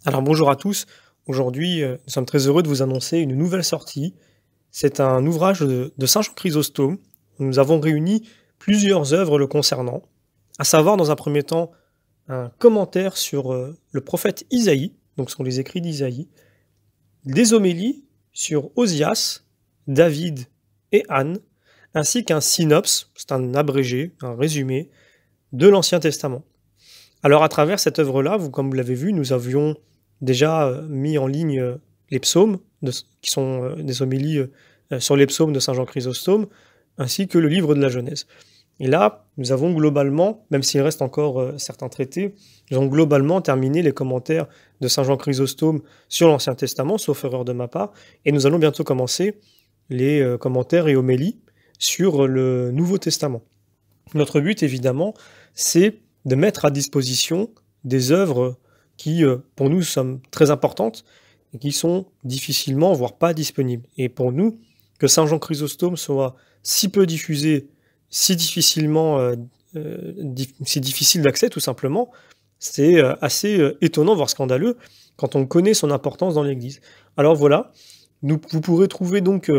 Alors bonjour à tous, aujourd'hui nous sommes très heureux de vous annoncer une nouvelle sortie. C'est un ouvrage de Saint Jean Chrysostome. Nous avons réuni plusieurs œuvres le concernant, à savoir dans un premier temps un commentaire sur le prophète Isaïe, donc ce sont les écrits d'Isaïe, des homélies sur Osias, David et Anne, ainsi qu'un synopsis, c'est un abrégé, un résumé de l'Ancien Testament. Alors à travers cette œuvre-là, comme vous l'avez vu, nous avions déjà mis en ligne les psaumes, qui sont des homélies sur les psaumes de Saint Jean Chrysostome, ainsi que le livre de la Genèse. Et là, nous avons globalement, même s'il reste encore certains traités, nous avons globalement terminé les commentaires de Saint Jean Chrysostome sur l'Ancien Testament, sauf erreur de ma part, et nous allons bientôt commencer les commentaires et homélies sur le Nouveau Testament. Notre but, évidemment, c'est de mettre à disposition des œuvres qui, pour nous, sont très importantes et qui sont difficilement, voire pas disponibles. Et pour nous, que Saint Jean Chrysostome soit si peu diffusé, si difficile d'accès, tout simplement, c'est assez étonnant, voire scandaleux, quand on connaît son importance dans l'Église. Alors voilà, vous pourrez trouver donc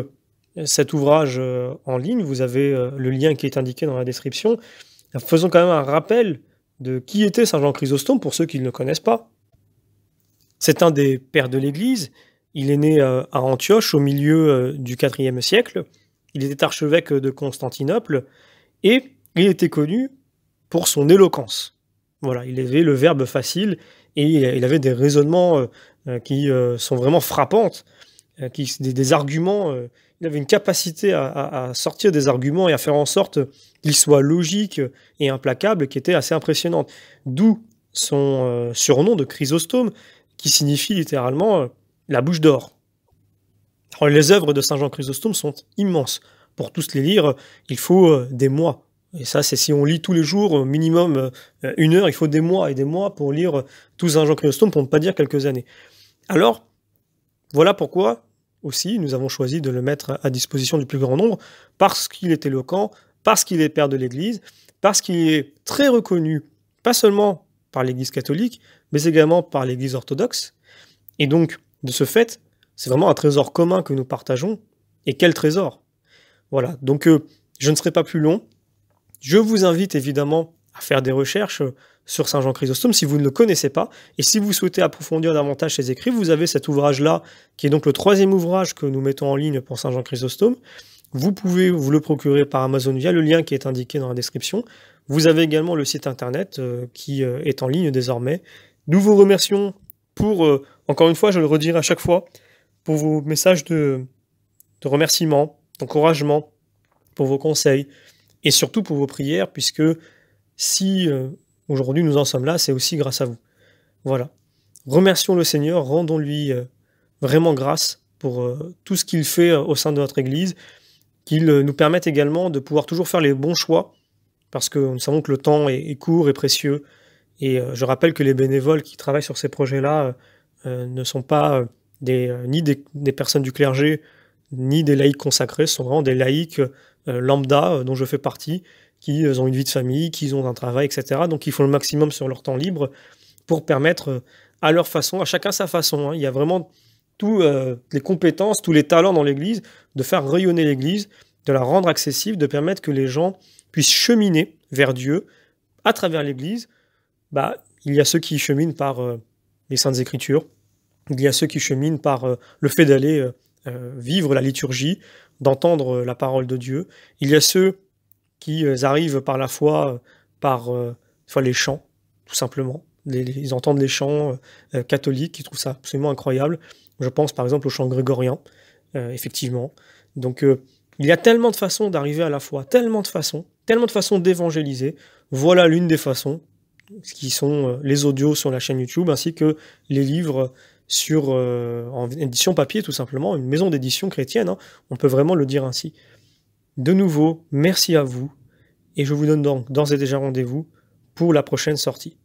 cet ouvrage en ligne, vous avez le lien qui est indiqué dans la description. Faisons quand même un rappel de qui était Saint Jean Chrysostome pour ceux qui ne le connaissent pas. C'est un des pères de l'Église, il est né à Antioche au milieu du IVe siècle, il était archevêque de Constantinople et il était connu pour son éloquence. Voilà, il avait le verbe facile et il avait des raisonnements qui sont vraiment frappantes, des arguments, il avait une capacité à sortir des arguments et à faire en sorte qu'ils soient logiques et implacables qui était assez impressionnante. D'où son surnom de Chrysostome, qui signifie littéralement la bouche d'or. Alors, les œuvres de Saint Jean Chrysostome sont immenses. Pour tous les lire, il faut des mois. Et ça, c'est si on lit tous les jours, minimum 1 heure, il faut des mois et des mois pour lire tout Saint Jean Chrysostome, pour ne pas dire quelques années. Alors, voilà pourquoi aussi nous avons choisi de le mettre à disposition du plus grand nombre, parce qu'il est éloquent, parce qu'il est père de l'Église, parce qu'il est très reconnu, pas seulement par l'Église catholique, mais également par l'Église orthodoxe. Et donc, de ce fait, c'est vraiment un trésor commun que nous partageons. Et quel trésor! Voilà, donc je ne serai pas plus long. Je vous invite évidemment à faire des recherches sur Saint Jean Chrysostome si vous ne le connaissez pas. Et si vous souhaitez approfondir davantage ses écrits, vous avez cet ouvrage-là, qui est donc le 3e ouvrage que nous mettons en ligne pour Saint Jean Chrysostome. Vous pouvez vous le procurer par Amazon via le lien qui est indiqué dans la description. Vous avez également le site internet qui est en ligne désormais. Nous vous remercions pour, encore une fois, je le redirai à chaque fois, pour vos messages de remerciement, d'encouragement, pour vos conseils, et surtout pour vos prières, puisque si aujourd'hui nous en sommes là, c'est aussi grâce à vous. Voilà. Remercions le Seigneur, rendons-lui vraiment grâce pour tout ce qu'il fait au sein de notre Église, qu'il nous permette également de pouvoir toujours faire les bons choix, parce que nous savons que le temps est court et précieux, et je rappelle que les bénévoles qui travaillent sur ces projets-là ne sont pas ni des personnes du clergé, ni des laïcs consacrés, ce sont vraiment des laïcs lambda dont je fais partie, qui ont une vie de famille, qui ont un travail, etc. Donc ils font le maximum sur leur temps libre pour permettre à leur façon, à chacun sa façon. Il y a vraiment toutes les compétences, tous les talents dans l'Église, de faire rayonner l'Église, de la rendre accessible, de permettre que les gens puissent cheminer vers Dieu à travers l'Église. Il y a ceux qui cheminent par les Saintes Écritures, il y a ceux qui cheminent par le fait d'aller vivre la liturgie, d'entendre la parole de Dieu. Il y a ceux qui arrivent par la foi, par les chants, tout simplement. Ils entendent les chants catholiques, ils trouvent ça absolument incroyable. Je pense par exemple au chant grégorien, effectivement. Donc il y a tellement de façons d'arriver à la foi, tellement de façons d'évangéliser. Voilà l'une des façons, qui sont les audios sur la chaîne YouTube, ainsi que les livres en édition papier, tout simplement, une maison d'édition chrétienne, on peut vraiment le dire ainsi. De nouveau, merci à vous, et je vous donne donc d'ores et déjà rendez-vous pour la prochaine sortie.